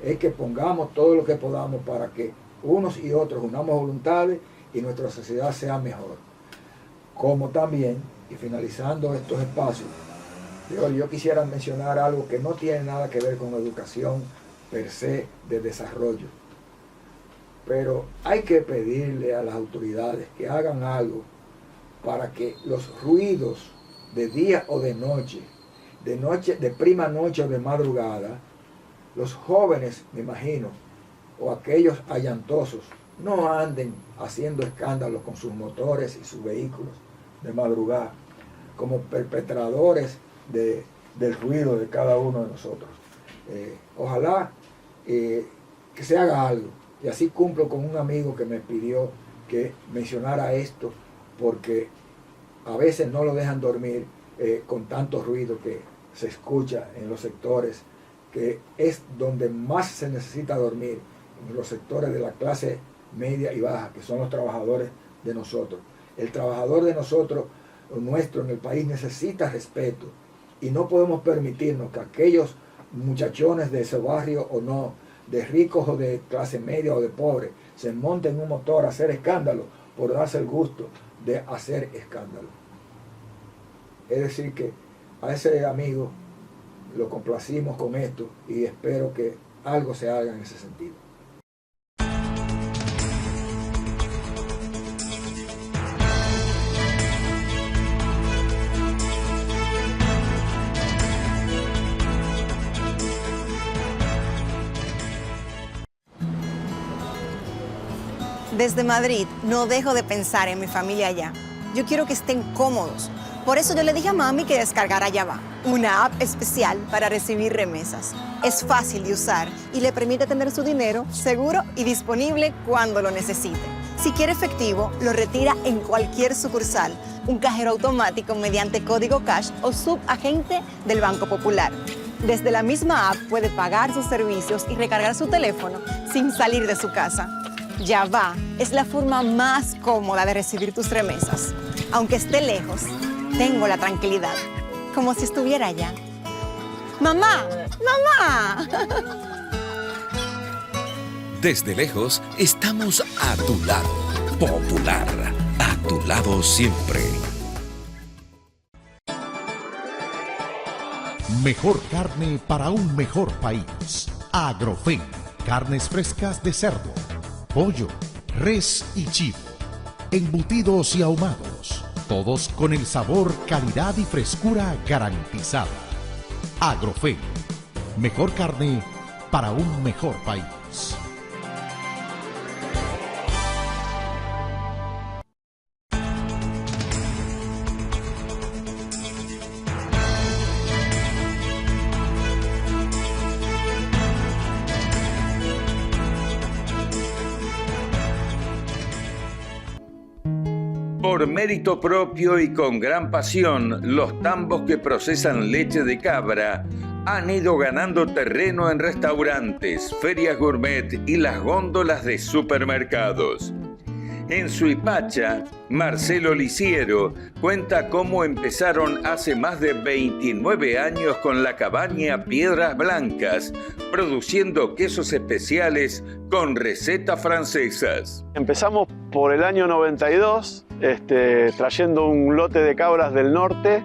es que pongamos todo lo que podamos para que unos y otros unamos voluntades y nuestra sociedad sea mejor. Como también, y finalizando estos espacios, yo quisiera mencionar algo que no tiene nada que ver con educación per se de desarrollo. Pero hay que pedirle a las autoridades que hagan algo para que los ruidos de día o de noche, de prima noche o de madrugada, los jóvenes, me imagino, o aquellos allantosos, no anden haciendo escándalos con sus motores y sus vehículos de madrugada, como perpetradores del ruido de cada uno de nosotros. Ojalá que se haga algo. Y así cumplo con un amigo que me pidió que mencionara esto, porque a veces no lo dejan dormir con tanto ruido que se escucha en los sectores, que es donde más se necesita dormir, en los sectores de la clase media y baja, que son los trabajadores de nosotros. El trabajador de nosotros, nuestro en el país, necesita respeto, y no podemos permitirnos que aquellos muchachones de ese barrio o no, de ricos o de clase media o de pobres, se monten en un motor a hacer escándalo por darse el gusto de hacer escándalo. Es decir que a ese amigo lo complacimos con esto y espero que algo se haga en ese sentido. Desde Madrid no dejo de pensar en mi familia allá. Yo quiero que estén cómodos. Por eso yo le dije a mami que descargara Yava, una app especial para recibir remesas. Es fácil de usar y le permite tener su dinero seguro y disponible cuando lo necesite. Si quiere efectivo, lo retira en cualquier sucursal, un cajero automático mediante código cash o subagente del Banco Popular. Desde la misma app puede pagar sus servicios y recargar su teléfono sin salir de su casa. Yava es la forma más cómoda de recibir tus remesas. Aunque esté lejos, tengo la tranquilidad, como si estuviera allá. ¡Mamá! ¡Mamá! Desde lejos, estamos a tu lado. Popular, a tu lado siempre. Mejor carne para un mejor país. Agrofen. Carnes frescas de cerdo, pollo, res y chivo. Embutidos y ahumados. Todos con el sabor, calidad y frescura garantizada. Agrofen. Mejor carne para un mejor país. Por mérito propio y con gran pasión, los tambos que procesan leche de cabra han ido ganando terreno en restaurantes, ferias gourmet y las góndolas de supermercados. En Suipacha, Marcelo Lisiero cuenta cómo empezaron hace más de 29 años con la cabaña Piedras Blancas, produciendo quesos especiales con recetas francesas. Empezamos por el año 92, trayendo un lote de cabras del norte,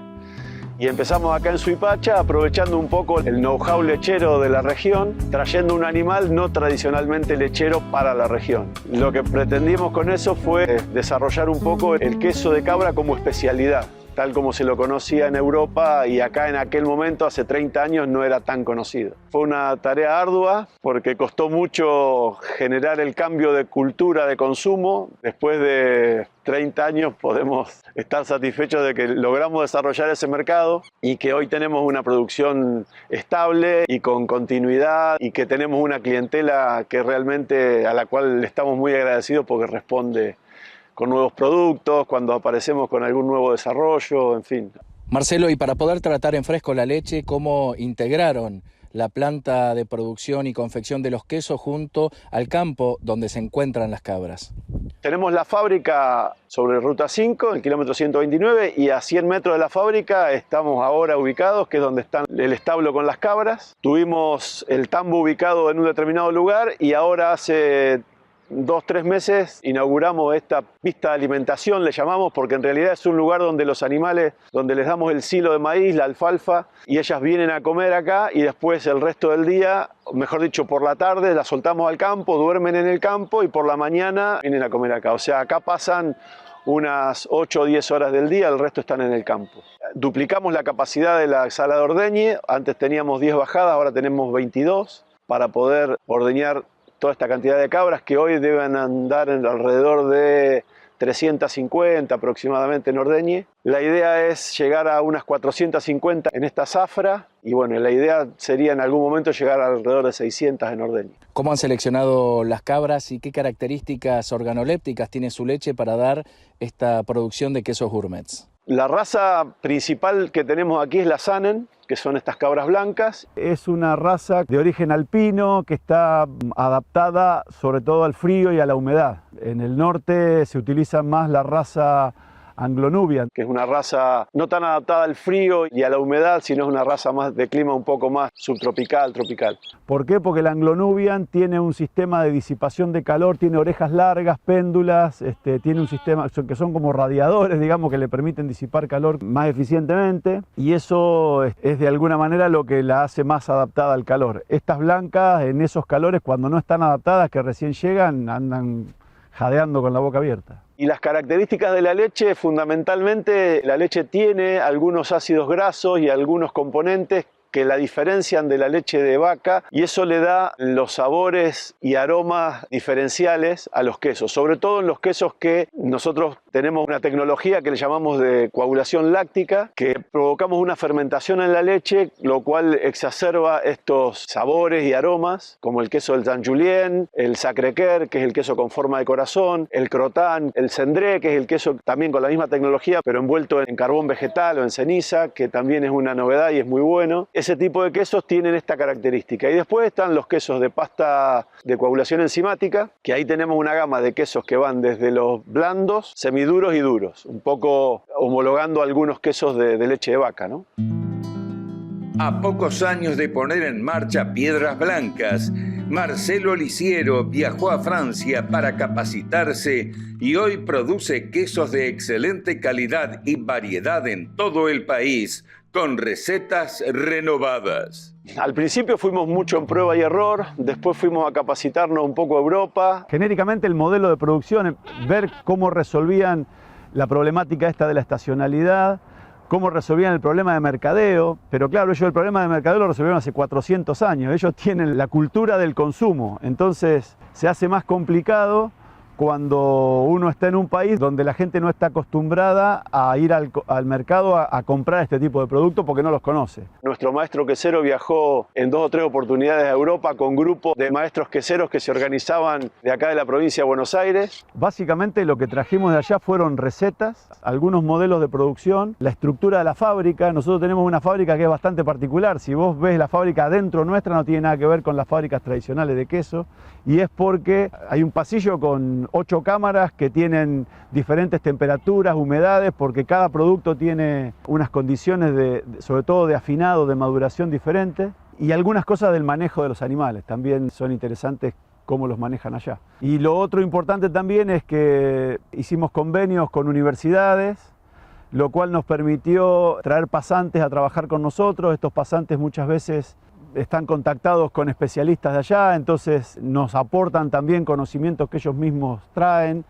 y empezamos acá en Suipacha aprovechando un poco el know-how lechero de la región, trayendo un animal no tradicionalmente lechero para la región. Lo que pretendimos con eso fue desarrollar un poco el queso de cabra como especialidad, tal como se lo conocía en Europa, y acá en aquel momento, hace 30 años, no era tan conocido. Fue una tarea ardua porque costó mucho generar el cambio de cultura de consumo. Después de 30 años podemos estar satisfechos de que logramos desarrollar ese mercado y que hoy tenemos una producción estable y con continuidad, y que tenemos una clientela que realmente, a la cual le estamos muy agradecidos porque responde con nuevos productos, cuando aparecemos con algún nuevo desarrollo, en fin. Marcelo, y para poder tratar en fresco la leche, ¿cómo integraron la planta de producción y confección de los quesos junto al campo donde se encuentran las cabras? Tenemos la fábrica sobre Ruta 5, en el kilómetro 129, y a 100 metros de la fábrica estamos ahora ubicados, que es donde está el establo con las cabras. Tuvimos el tambo ubicado en un determinado lugar, y ahora hace 2-3 meses inauguramos esta pista de alimentación, le llamamos, porque en realidad es un lugar donde los animales, donde les damos el silo de maíz, la alfalfa, y ellas vienen a comer acá, y después el resto del día, mejor dicho por la tarde, las soltamos al campo, duermen en el campo, y por la mañana vienen a comer acá. O sea, acá pasan unas 8 o 10 horas del día, el resto están en el campo. Duplicamos la capacidad de la sala de ordeñe, antes teníamos 10 bajadas, ahora tenemos 22, para poder ordeñar toda esta cantidad de cabras, que hoy deben andar en alrededor de 350 aproximadamente en ordeñe. La idea es llegar a unas 450 en esta zafra, y bueno, la idea sería en algún momento llegar a alrededor de 600 en ordeñe. ¿Cómo han seleccionado las cabras y qué características organolépticas tiene su leche para dar esta producción de quesos gourmets? La raza principal que tenemos aquí es la Saanen, que son estas cabras blancas. Es una raza de origen alpino que está adaptada sobre todo al frío y a la humedad. En el norte se utiliza más la raza Anglo-Nubian, que es una raza no tan adaptada al frío y a la humedad, sino es una raza más de clima un poco más subtropical, tropical. ¿Por qué? Porque el Anglo-Nubian tiene un sistema de disipación de calor, tiene orejas largas, péndulas, tiene un sistema que son como radiadores, digamos, que le permiten disipar calor más eficientemente, y eso es de alguna manera lo que la hace más adaptada al calor. Estas blancas, en esos calores, cuando no están adaptadas, que recién llegan, andan jadeando con la boca abierta. Y las características de la leche, fundamentalmente, la leche tiene algunos ácidos grasos y algunos componentes que la diferencian de la leche de vaca, y eso le da los sabores y aromas diferenciales a los quesos, sobre todo en los quesos que nosotros tenemos una tecnología que le llamamos de coagulación láctica, que provocamos una fermentación en la leche, lo cual exacerba estos sabores y aromas, como el queso del Saint Julien, el Sacré-Cœur, que es el queso con forma de corazón, el Crottin, el Cendré, que es el queso también con la misma tecnología, pero envuelto en carbón vegetal o en ceniza, que también es una novedad y es muy bueno. Ese tipo de quesos tienen esta característica. Y después están los quesos de pasta de coagulación enzimática, que ahí tenemos una gama de quesos que van desde los blandos, semiduros y duros, un poco homologando algunos quesos de leche de vaca, ¿no? A pocos años de poner en marcha Piedras Blancas, Marcelo Lisiero viajó a Francia para capacitarse y hoy produce quesos de excelente calidad y variedad en todo el país, con recetas renovadas. Al principio fuimos mucho en prueba y error, después fuimos a capacitarnos un poco a Europa. Genéricamente el modelo de producción, ver cómo resolvían la problemática esta de la estacionalidad, cómo resolvían el problema de mercadeo, pero claro, ellos el problema de mercadeo lo resolvieron hace 400 años, ellos tienen la cultura del consumo, entonces se hace más complicado cuando uno está en un país donde la gente no está acostumbrada a ir al mercado a comprar este tipo de productos porque no los conoce. Nuestro maestro quesero viajó en 2 o 3 oportunidades a Europa con grupos de maestros queseros que se organizaban de acá de la provincia de Buenos Aires. Básicamente lo que trajimos de allá fueron recetas, algunos modelos de producción, la estructura de la fábrica. Nosotros tenemos una fábrica que es bastante particular. Si vos ves la fábrica adentro nuestra, no tiene nada que ver con las fábricas tradicionales de queso, y es porque hay un pasillo con 8 cámaras que tienen diferentes temperaturas, humedades, porque cada producto tiene unas condiciones sobre todo de afinado, de maduración diferentes, y algunas cosas del manejo de los animales también son interesantes cómo los manejan allá. Y lo otro importante también es que hicimos convenios con universidades, lo cual nos permitió traer pasantes a trabajar con nosotros. Estos pasantes muchas veces están contactados con especialistas de allá, entonces nos aportan también conocimientos que ellos mismos traen,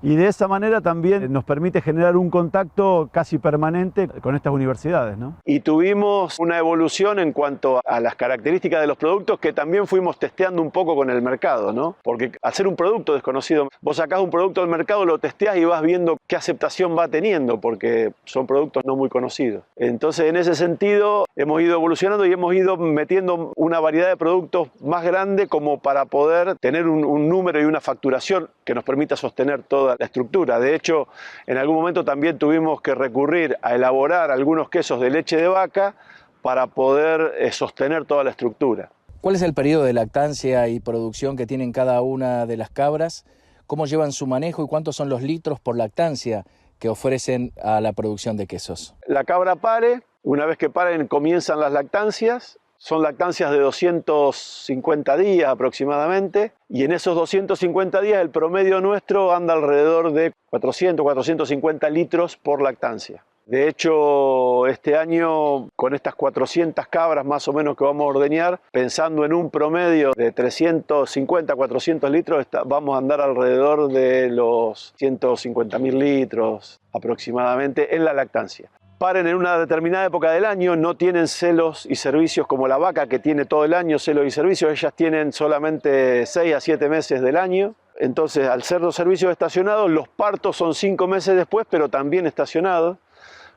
y de esa manera también nos permite generar un contacto casi permanente con estas universidades, ¿no? Y tuvimos una evolución en cuanto a las características de los productos que también fuimos testeando un poco con el mercado, ¿no? Porque al ser un producto desconocido, vos sacás un producto del mercado, lo testeás y vas viendo qué aceptación va teniendo, porque son productos no muy conocidos. Entonces, en ese sentido, hemos ido evolucionando y hemos ido metiendo una variedad de productos más grande como para poder tener un número y una facturación que nos permita sostener toda la estructura. De hecho, en algún momento también tuvimos que recurrir a elaborar algunos quesos de leche de vaca para poder sostener toda la estructura. ¿Cuál es el periodo de lactancia y producción que tienen cada una de las cabras? ¿Cómo llevan su manejo y cuántos son los litros por lactancia que ofrecen a la producción de quesos? La cabra pare, una vez que paren comienzan las lactancias. Son lactancias de 250 días aproximadamente, y en esos 250 días el promedio nuestro anda alrededor de 400, 450 litros por lactancia. De hecho, este año, con estas 400 cabras más o menos que vamos a ordeñar, pensando en un promedio de 350, 400 litros, vamos a andar alrededor de los 150.000 litros aproximadamente en la lactancia. Paren en una determinada época del año, no tienen celos y servicios como la vaca que tiene todo el año celos y servicios, ellas tienen solamente 6 a 7 meses del año. Entonces, al ser los servicios estacionados, los partos son 5 meses después, pero también estacionados,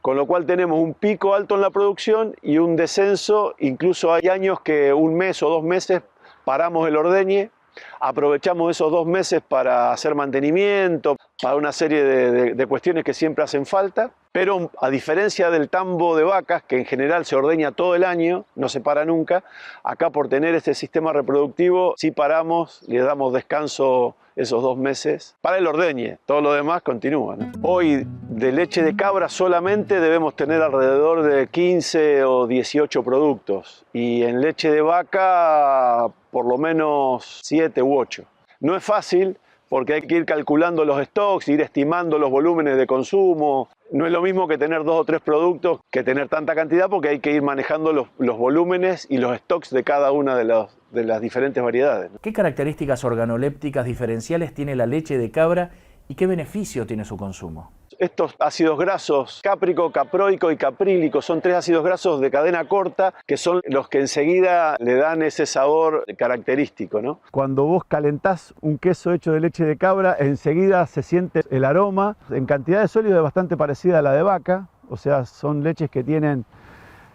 con lo cual tenemos un pico alto en la producción y un descenso. Incluso hay años que 1 mes o 2 meses paramos el ordeñe, aprovechamos esos 2 meses para hacer mantenimiento, para una serie de cuestiones que siempre hacen falta. Pero a diferencia del tambo de vacas, que en general se ordeña todo el año, no se para nunca, acá por tener este sistema reproductivo sí paramos, le damos descanso esos 2 meses para el ordeñe, todo lo demás continúa, ¿no? Hoy de leche de cabra solamente debemos tener alrededor de 15 o 18 productos, y en leche de vaca por lo menos 7 u 8. No es fácil, porque hay que ir calculando los stocks, ir estimando los volúmenes de consumo. No es lo mismo que tener 2 o 3 productos que tener tanta cantidad, porque hay que ir manejando los volúmenes y los stocks de cada una de las diferentes variedades. ¿Qué características organolépticas diferenciales tiene la leche de cabra y qué beneficio tiene su consumo? Estos ácidos grasos, cáprico, caproico y caprílico, son 3 ácidos grasos de cadena corta que son los que enseguida le dan ese sabor característico, ¿no? Cuando vos calentás un queso hecho de leche de cabra, enseguida se siente el aroma. En cantidad de sólido es bastante parecida a la de vaca, o sea, son leches que tienen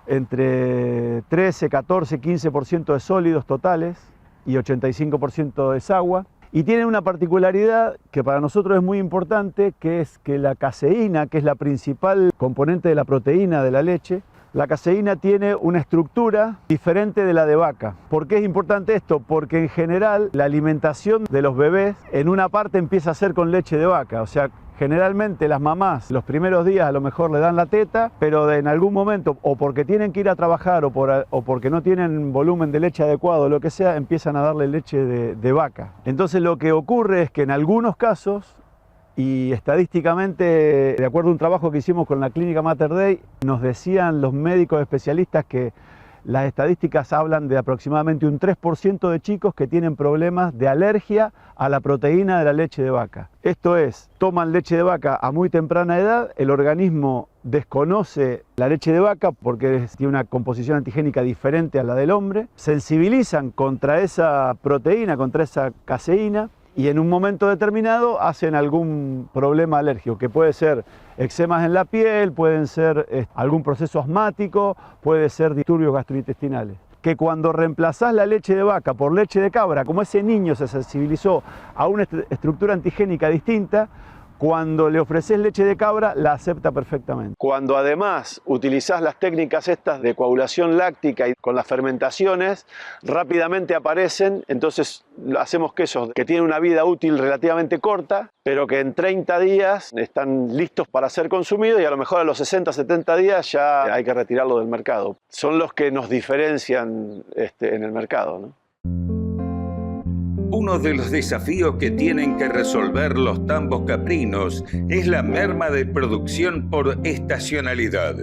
entre 13, 14, 15% de sólidos totales y 85% es agua. Y tienen una particularidad que para nosotros es muy importante, que es que la caseína, que es la principal componente de la proteína de la leche, la caseína tiene una estructura diferente de la de vaca. ¿Por qué es importante esto? Porque en general la alimentación de los bebés en una parte empieza a ser con leche de vaca, o sea, generalmente las mamás los primeros días a lo mejor le dan la teta, pero en algún momento, o porque tienen que ir a trabajar o porque no tienen volumen de leche adecuado o lo que sea, empiezan a darle leche de vaca. Entonces lo que ocurre es que en algunos casos, y estadísticamente, de acuerdo a un trabajo que hicimos con la clínica Mater Dei, nos decían los médicos especialistas que las estadísticas hablan de aproximadamente un 3% de chicos que tienen problemas de alergia a la proteína de la leche de vaca. Esto es, toman leche de vaca a muy temprana edad, el organismo desconoce la leche de vaca porque tiene una composición antigénica diferente a la del hombre, sensibilizan contra esa proteína, contra esa caseína, y en un momento determinado hacen algún problema alérgico, que puede ser eczemas en la piel, pueden ser algún proceso asmático, puede ser disturbios gastrointestinales. Que cuando reemplazás la leche de vaca por leche de cabra, como ese niño se sensibilizó a una estructura antigénica distinta, cuando le ofreces leche de cabra, la acepta perfectamente. Cuando además utilizás las técnicas estas de coagulación láctica y con las fermentaciones, rápidamente aparecen, entonces hacemos quesos que tienen una vida útil relativamente corta, pero que en 30 días están listos para ser consumidos y a lo mejor a los 60, 70 días ya hay que retirarlo del mercado. Son los que nos diferencian en el mercado, ¿no? Uno de los desafíos que tienen que resolver los tambos caprinos es la merma de producción por estacionalidad.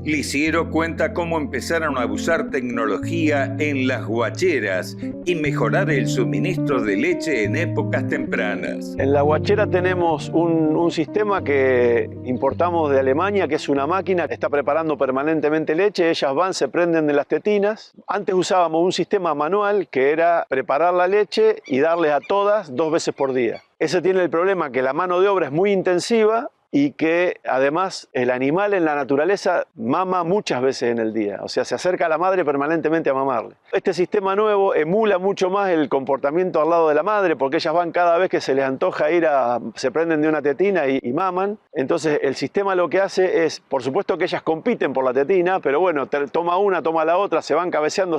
Lisiero cuenta cómo empezaron a usar tecnología en las guacheras y mejorar el suministro de leche en épocas tempranas. En la guachera tenemos un sistema que importamos de Alemania, que es una máquina que está preparando permanentemente leche. Ellas van, se prenden de las tetinas. Antes usábamos un sistema manual que era preparar la leche y darles a todas 2 veces por día. Ese tiene el problema que la mano de obra es muy intensiva y que además el animal en la naturaleza mama muchas veces en el día, o sea, se acerca a la madre permanentemente a mamarle. Este sistema nuevo emula mucho más el comportamiento al lado de la madre, porque ellas van cada vez que se les antoja se prenden de una tetina y maman. Entonces el sistema lo que hace es, por supuesto que ellas compiten por la tetina, pero bueno, toma una, toma la otra, se van cabeceando,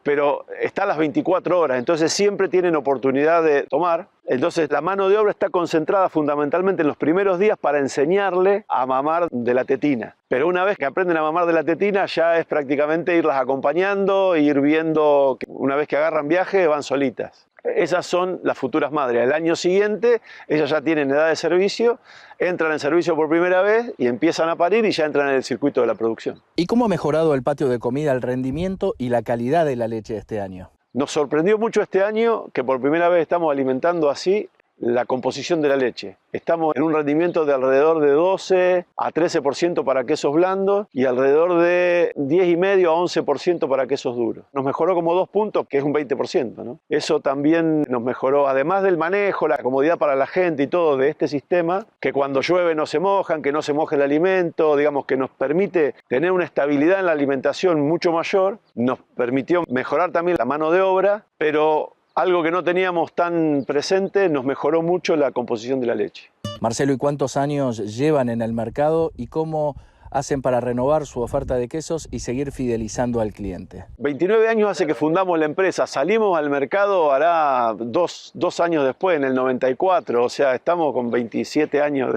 pero está a las 24 horas, entonces siempre tienen oportunidad de tomar. Entonces la mano de obra está concentrada fundamentalmente en los primeros días para enseñarle a mamar de la tetina. Pero una vez que aprenden a mamar de la tetina ya es prácticamente irlas acompañando, ir viendo que una vez que agarran viaje van solitas. Esas son las futuras madres. El año siguiente ellas ya tienen edad de servicio, entran en servicio por primera vez y empiezan a parir y ya entran en el circuito de la producción. ¿Y cómo ha mejorado el patio de comida el rendimiento y la calidad de la leche este año? Nos sorprendió mucho este año que por primera vez estamos alimentando así la composición de la leche. Estamos en un rendimiento de alrededor de 12 a 13% para quesos blandos y alrededor de 10,5 a 11% para quesos duros. Nos mejoró como 2 puntos, que es un 20%, ¿no? Eso también nos mejoró, además del manejo, la comodidad para la gente y todo de este sistema, que cuando llueve no se mojan, que no se moje el alimento, digamos que nos permite tener una estabilidad en la alimentación mucho mayor, nos permitió mejorar también la mano de obra, pero algo que no teníamos tan presente, nos mejoró mucho la composición de la leche. Marcelo, ¿y cuántos años llevan en el mercado y cómo hacen para renovar su oferta de quesos y seguir fidelizando al cliente? 29 años hace que fundamos la empresa. Salimos al mercado hará dos años después, en el 94. O sea, estamos con 27 años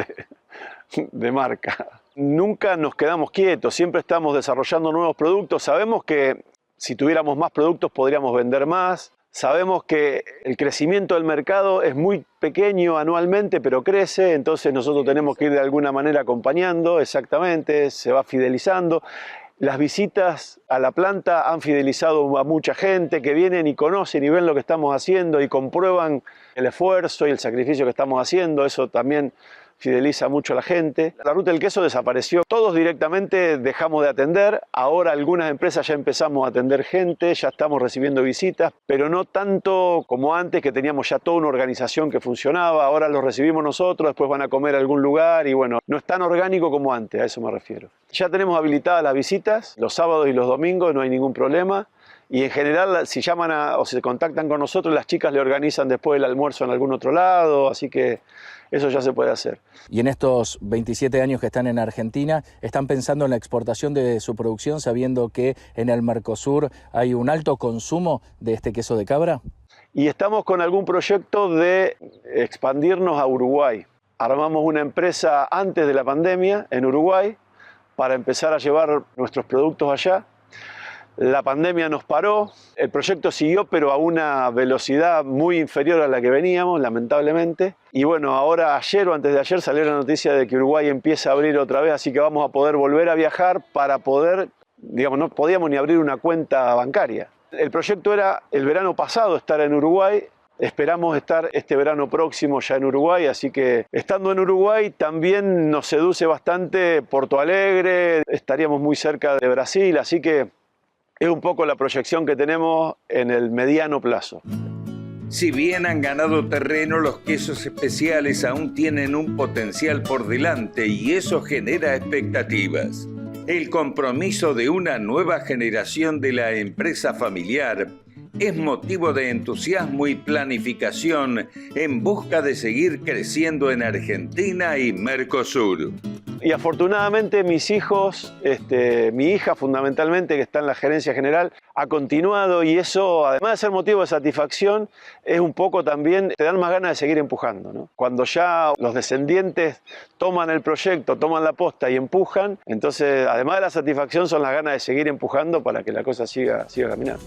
de marca. Nunca nos quedamos quietos, siempre estamos desarrollando nuevos productos. Sabemos que si tuviéramos más productos podríamos vender más. Sabemos que el crecimiento del mercado es muy pequeño anualmente, pero crece, entonces nosotros tenemos que ir de alguna manera acompañando, exactamente, se va fidelizando. Las visitas a la planta han fidelizado a mucha gente que vienen y conocen y ven lo que estamos haciendo y comprueban el esfuerzo y el sacrificio que estamos haciendo, eso también fideliza mucho a la gente. La ruta del queso desapareció, todos directamente dejamos de atender, ahora algunas empresas ya empezamos a atender gente, ya estamos recibiendo visitas, pero no tanto como antes que teníamos ya toda una organización que funcionaba, ahora los recibimos nosotros, después van a comer a algún lugar y bueno, no es tan orgánico como antes, a eso me refiero. Ya tenemos habilitadas las visitas, los sábados y los domingos no hay ningún problema. Y en general, si llaman o se contactan con nosotros, las chicas le organizan después el almuerzo en algún otro lado, así que eso ya se puede hacer. Y en estos 27 años que están en Argentina, ¿están pensando en la exportación de su producción sabiendo que en el Mercosur hay un alto consumo de este queso de cabra? Y estamos con algún proyecto de expandirnos a Uruguay. Armamos una empresa antes de la pandemia en Uruguay para empezar a llevar nuestros productos allá. La pandemia nos paró, el proyecto siguió pero a una velocidad muy inferior a la que veníamos, lamentablemente. Y bueno, ahora ayer o antes de ayer salió la noticia de que Uruguay empieza a abrir otra vez, así que vamos a poder volver a viajar para poder, digamos, no podíamos ni abrir una cuenta bancaria. El proyecto era el verano pasado estar en Uruguay. Esperamos estar este verano próximo ya en Uruguay, así que estando en Uruguay también nos seduce bastante Porto Alegre, estaríamos muy cerca de Brasil, así que es un poco la proyección que tenemos en el mediano plazo. Si bien han ganado terreno, los quesos especiales aún tienen un potencial por delante y eso genera expectativas. El compromiso de una nueva generación de la empresa familiar es motivo de entusiasmo y planificación en busca de seguir creciendo en Argentina y Mercosur. Y afortunadamente mis hijos, mi hija fundamentalmente, que está en la gerencia general, ha continuado, y eso, además de ser motivo de satisfacción, es un poco también, te dan más ganas de seguir empujando, ¿no? Cuando ya los descendientes toman el proyecto, toman la posta y empujan, entonces además de la satisfacción son las ganas de seguir empujando para que la cosa siga caminando.